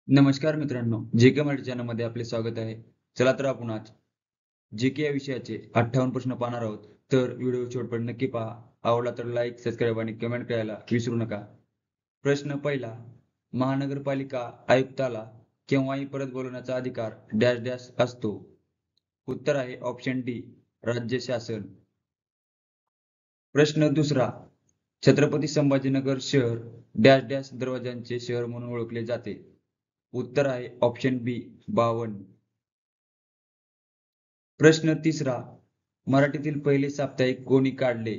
नमस्कार मित्रांनो, जे.के. मराठी चॅनलमध्ये आपले स्वागत आहे. चला तर आपण आज जे.के. या विषयाचे 58 प्रश्न पाहणार आहोत. तर व्हिडिओ शेवटपर्यंत नक्की पहा. आवडला तर लाईक, सबस्क्राईब आणि कमेंट करायला विसरू नका. प्रश्न पहिला, महानगरपालिका आयुक्ताला केव्हाही परत बोलवण्याचा अधिकार डॅश डॅश असतो. उत्तर आहे ऑप्शन डी, राज्य शासन. प्रश्न दुसरा, छत्रपती संभाजीनगर शहर डॅश डॅश दरवाजांचे शहर म्हणून ओळखले जाते. उत्तर आहे ऑप्शन बी, 52. प्रश्न तिसरा, मराठीतील पहिले साप्ताहिक कोणी काढले?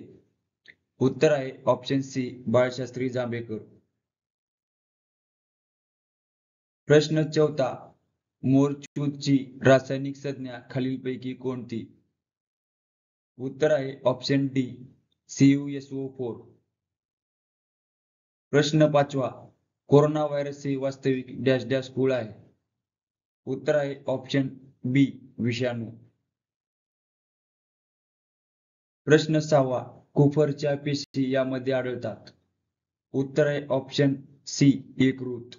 उत्तर आहे ऑप्शन सी, बाळशास्त्री जांभेकर. प्रश्न चौथा, मोरचूदची रासायनिक संज्ञा खालीलपैकी कोणती? उत्तर आहे ऑप्शन डी, CuSO4. प्रश्न पाचवा, कोरोना व्हायरस हे वास्तविक डॅश डॅश कुळ आहे. उत्तर आहे ऑप्शन बी, विषाणू. प्रश्न सहावा, कुफरच्या पेशी यामध्ये आढळतात. उत्तर आहे ऑप्शन सी, यकृत.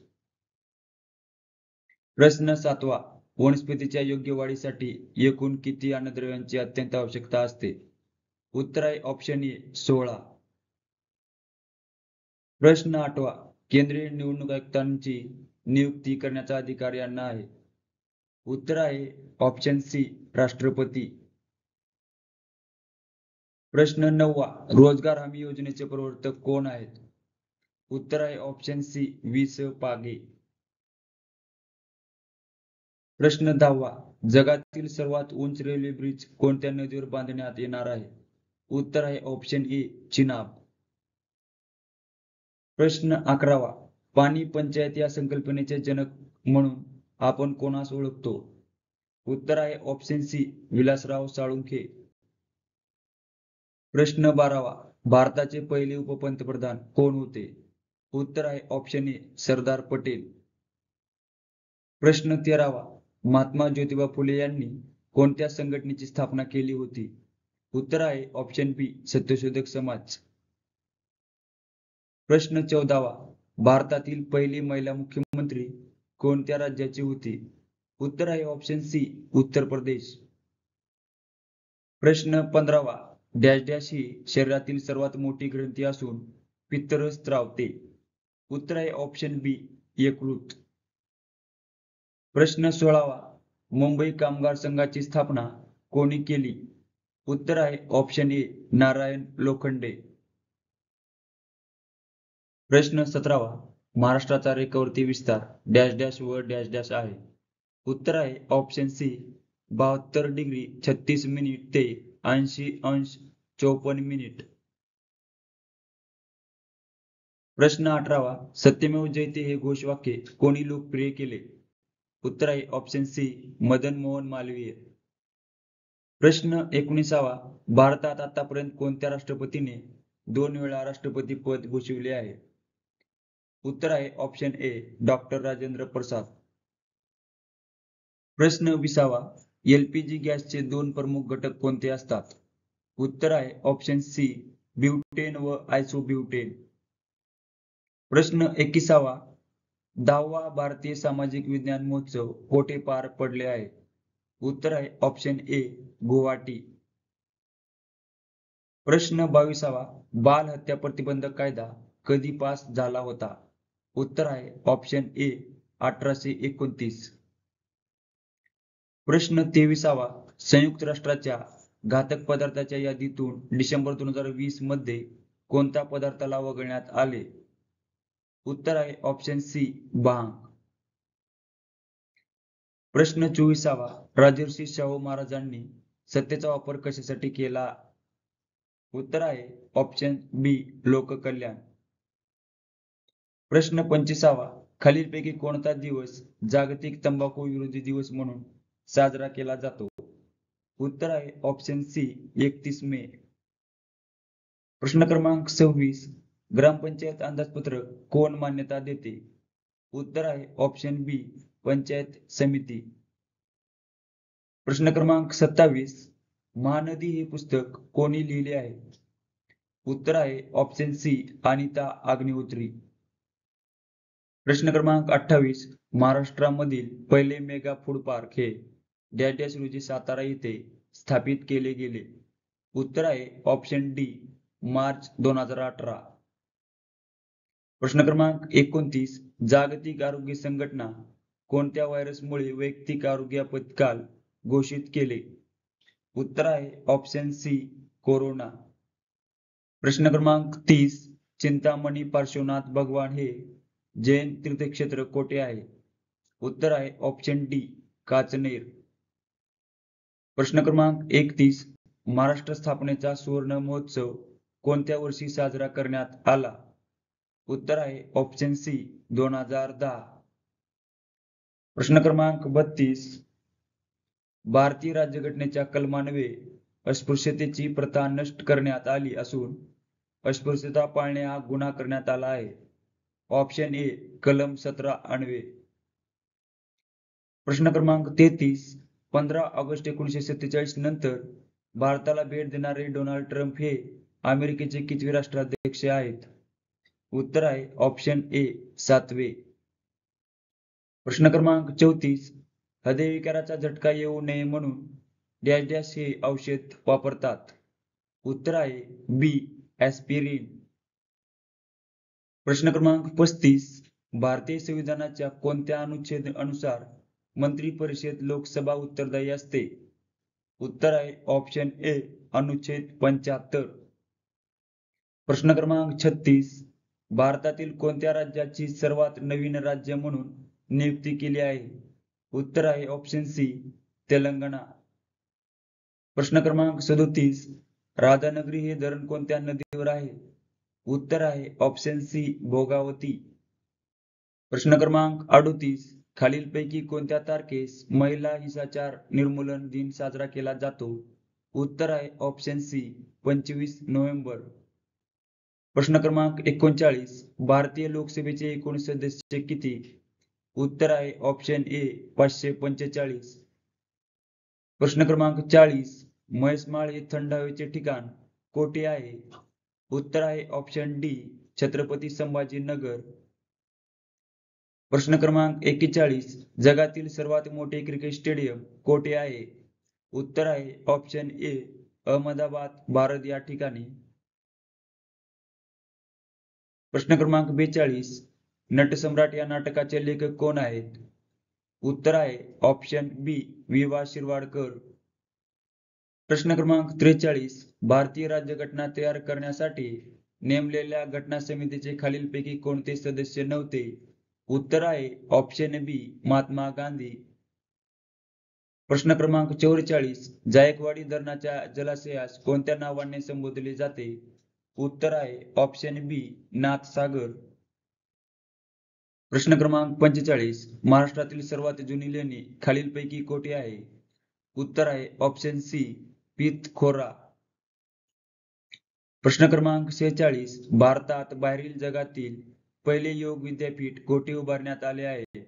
प्रश्न सातवा, वनस्पतीच्या योग्य वाढीसाठी एकूण किती अन्नद्रव्यांची अत्यंत आवश्यकता असते? उत्तर आहे ऑप्शन ए, 16. प्रश्न आठवा, केंद्रीय निवडणूक आयुक्तांची नियुक्ती करण्याचा अधिकार यांना आहे. उत्तर आहे ऑप्शन सी, राष्ट्रपती. प्रश्न नववा, रोजगार हमी योजनेचे प्रवर्तक कोण आहेत? उत्तर आहे ऑप्शन सी, वि.स. पागे. प्रश्न दहावा, जगातील सर्वात उंच रेल्वे ब्रिज कोणत्या नदीवर बांधण्यात येणार आहे? उत्तर आहे ऑप्शन ए, चिनाब. प्रश्न 11वा, पाणी पंचायत या संकल्पनेचे जनक म्हणून आपण कोणास ओळखतो? उत्तर आहे ऑप्शन सी, विलासराव साळुंखे. प्रश्न 12वा, भारताचे पहिले उपपंतप्रधान कोण होते? उत्तर आहे ऑप्शन ए, सरदार पटेल. प्रश्न 13वा, महात्मा ज्योतिबा फुले यांनी कोणत्या संघटनेची स्थापना केली होती? उत्तर आहे ऑप्शन बी, सत्यशोधक समाज. प्रश्न 14वा, भारतातील पहिली महिला मुख्यमंत्री कोणत्या राज्याची होती? उत्तर आहे ऑप्शन सी, उत्तर प्रदेश. प्रश्न 15वा, डॅश डॅश ही शरीरातील सर्वात मोठी ग्रंथी असून पित्तरस स्त्रावते. उत्तर आहे ऑप्शन बी, यकृत. प्रश्न 16वा, मुंबई कामगार संघाची स्थापना कोणी केली? उत्तर आहे ऑप्शन ए, नारायण लोखंडे. प्रश्न 17वा, महाराष्ट्राचा रेखावरती विस्तार डॅश डॅश व डॅश डॅश आहे. उत्तर आहे ऑप्शन सी, 72 डिग्री 36 मिनिट ते 80 अंश 54 मिनिट. प्रश्न 18वा, सत्यमेव जयते हे घोषवाक्य कोणी लोकप्रिय केले? उत्तर आहे ऑप्शन सी, मदन मोहन मालवीय. प्रश्न 19वा, भारतात आतापर्यंत कोणत्या राष्ट्रपतीने 2 वेळा राष्ट्रपती पद भूषविले आहे? उत्तर आहे option A, doctor Rajendra Prasad. प्रश्न 20वा, LPG गॅसचे 2 प्रमुख घटक कोणते असतात? उत्तर आहे ऑप्शन सी, ब्युटेन व आयसोब्युटेन. प्रश्न 21वा, 10वा भारतीय सामाजिक विज्ञान महोत्सव कोठे पार पडले आहे? उत्तर आहे ऑप्शन ए, गुवाहाटी. प्रश्न 22वा, बाल हत्या प्रतिबंधक कायदा कधी पास झाला होता? उत्तर आहे ऑप्शन ए, 1829. प्रश्न 23वा, संयुक्त राष्ट्राच्या घातक पदार्थाच्या यादीतून डिसेंबर 2020 मध्ये कोणत्या पदार्थाला वगळण्यात आले? उत्तर आहे ऑप्शन सी, भांग. प्रश्न 24वा, राजर्षी शाहू महाराजांनी सत्तेचा वापर कशासाठी केला? उत्तर आहे ऑप्शन बी, लोककल्याण. प्रश्न 25वा, खालीलपैकी कोणता दिवस जागतिक तंबाखू विरोधी दिवस म्हणून साजरा केला जातो? उत्तर आहे ऑप्शन सी, 31 मे. प्रश्न क्रमांक 26, ग्रामपंचायत अंदाजपत्रक कोण मान्यता देते? उत्तर आहे ऑप्शन बी, पंचायत समिती. प्रश्न क्रमांक 27, महानदी हे पुस्तक कोणी लिहिले आहे? उत्तर आहे ऑप्शन सी, अनिता अग्निहोत्री. प्रश्न क्रमांक 28. महाराष्ट्रामधील पहिले मेगा फूड पार्क हे डॅश डॅश रोजी सातारा येथे स्थापित केले गेले. उत्तर आहे ऑप्शन डी मार्च 2018. प्रश्न क्रमांक 29. जागतिक आरोग्य संघटना कोणत्या व्हायरसमुळे वैयक्तिक आरोग्य आपत्काल घोषित केले? उत्तर आहे ऑप्शन सी कोरोना. प्रश्न क्रमांक 30. चिंतामणी पार्श्वनाथ भगवान हे जैन तीर्थक्षेत्र कोठे आहे? उत्तर आहे ऑप्शन डी काचनेर. प्रश्न क्रमांक 31. महाराष्ट्र स्थापनेचा सुवर्ण महोत्सव कोणत्या वर्षी साजरा करण्यात आला? उत्तर आहे ऑप्शन सी 2010. प्रश्न क्रमांक 32. भारतीय राज्यघटनेच्या कलमान्वये अस्पृश्यतेची प्रथा नष्ट करण्यात आली असून अस्पृश्यता पाळणे हा गुन्हा करण्यात आला आहे. ऑप्शन ए कलम 17 अन्वये. प्रश्न क्रमांक 33. 15 ऑगस्ट 1947 नंतर भारताला भेट देणारे डोनाल्ड ट्रम्प हे अमेरिकेचे कितवे राष्ट्राध्यक्ष आहेत? उत्तर आहे ऑप्शन ए 7वे. प्रश्न क्रमांक 34. हृदयविकाराचा झटका येऊ नये म्हणून डॅश डॅश हे औषध वापरतात? उत्तर आहे बी ॲस्पिरिन. प्रश्न क्रमांक 35. भारतीय संविधानाच्या कोणत्या अनुच्छेद अनुसार मंत्री परिषद लोकसभा उत्तरदायी असते? उत्तर आहे ऑप्शन ए अनुच्छेद 75. प्रश्न क्रमांक 36. भारतातील कोणत्या राज्याची सर्वात नवीन राज्य म्हणून नियुक्ती केली आहे? उत्तर आहे ऑप्शन सी तेलंगणा. प्रश्न क्रमांक 37. राधानगरी हे धरण कोणत्या नदीवर आहे? उत्तर आहे ऑप्शन सी भोगावती. प्रश्न क्रमांक 38. खालीलपैकी कोणत्या तारखेस महिला हिंसाचार निर्मूलन दिन साजरा केला जातो? उत्तर आहे ऑप्शन सी 25 नोव्हेंबर. प्रश्न क्रमांक 39. भारतीय लोकसभेचे एकूण सदस्य किती? उत्तर आहे ऑप्शन ए 545. प्रश्न क्रमांक 40. म्हैसमाळ हे थंड हवेचे ठिकाण कोठे आहे? उत्तर आहे ऑप्शन डी छत्रपती संभाजीनगर. प्रश्न क्रमांक 41. जगातील सर्वात मोठे क्रिकेट स्टेडियम कोठे आहे? उत्तर आहे ऑप्शन ए अहमदाबाद भारत या ठिकाणी. प्रश्न क्रमांक 42. नटसम्राट या नाटकाचे लेखक कोण आहेत? उत्तर आहे ऑप्शन बी वि.वा. शिरवाडकर. प्रश्न क्रमांक 43. भारतीय राज्यघटना तयार करण्यासाठी नेमलेल्या घटना समितीचे खालीलपैकी कोणते सदस्य नव्हते? उत्तर आहे ऑप्शन बी महात्मा गांधी. प्रश्न क्रमांक 44. जायकवाडी धरणाच्या जलाशयास कोणत्या नावाने संबोधले जाते? उत्तर आहे ऑप्शन बी नाथसागर. प्रश्न क्रमांक 45. महाराष्ट्रातील सर्वात जुनी लेणी खालीलपैकी कोठे आहे? उत्तर आहे ऑप्शन सी पितखोरा. प्रश्न क्रमांक 46. भारतात बाहेरील जगातील पहिले योग विद्यापीठ कोठे उभारण्यात आले आहे?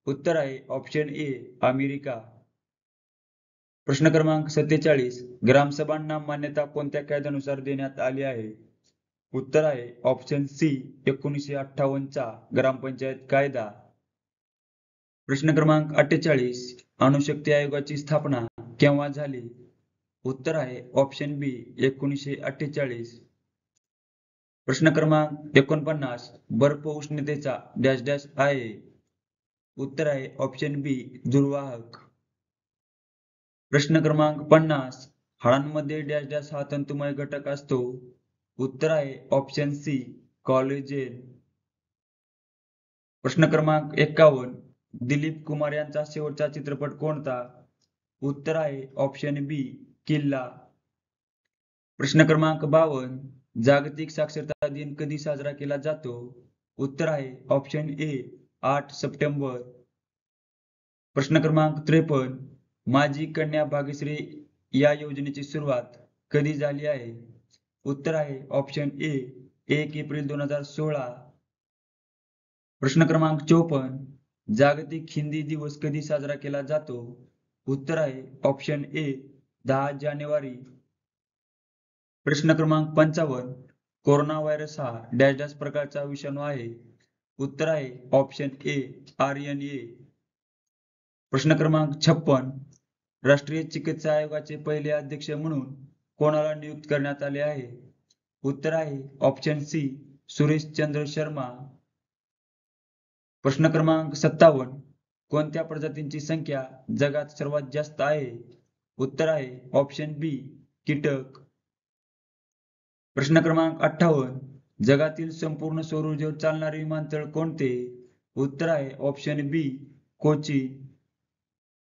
उत्तर आहे ऑप्शन ए अमेरिका. प्रश्न क्रमांक 47. ग्रामसभांना मान्यता कोणत्या कायद्यानुसार देण्यात आली आहे? उत्तर आहे ऑप्शन सी 1958 चा ग्रामपंचायत कायदा. प्रश्न क्रमांक 48. अणुशक्ती आयोगाची स्थापना केव्हा झाली? उत्तर आहे ऑप्शन बी 1948. प्रश्न क्रमांक 49. बर्फ उष्णतेचा डॅश डॅश आहे? उत्तर आहे ऑप्शन बी दुर्वाहक. प्रश्न क्रमांक 50. हाडांमध्ये डॅश डॅश हा तंतुमय घटक असतो? उत्तर आहे ऑप्शन सी कॉलेजेन. प्रश्न क्रमांक 51. दिलीप कुमार यांचा शेवटचा चित्रपट कोणता? उत्तर आहे ऑप्शन बी किल्ला. प्रश्न क्रमांक 52. जागतिक साक्षरता दिन कधी साजरा केला जातो? उत्तर आहे ऑप्शन ए 8 सप्टेंबर. प्रश्न क्रमांक 53. माझी कन्या भाग्यश्री या योजनेची सुरुवात कधी झाली आहे? उत्तर आहे ऑप्शन ए 1 एप्रिल 2016. प्रश्न क्रमांक 54. जागतिक हिंदी दिवस कधी साजरा केला जातो? उत्तर आहे ऑप्शन ए 10 जानेवारी. प्रश्न क्रमांक 55. कोरोना व्हायरस हा डॅश डॅश प्रकारचा विषाणू आहे? उत्तर आहे ऑप्शन ए RNA. प्रश्न क्रमांक 56. राष्ट्रीय चिकित्सा आयोगाचे पहिले अध्यक्ष म्हणून कोणाला नियुक्त करण्यात आले आहे? उत्तर आहे ऑप्शन सी सुरेशचंद्र शर्मा. प्रश्न क्रमांक 57. कोणत्या प्रजातींची संख्या जगात सर्वात जास्त आहे? उत्तर आहे ऑप्शन बी कीटक. प्रश्न क्रमांक 58. जगातील संपूर्ण सौर ऊर्जेवर चालणारे विमानतळ कोणते? उत्तर आहे ऑप्शन बी कोची.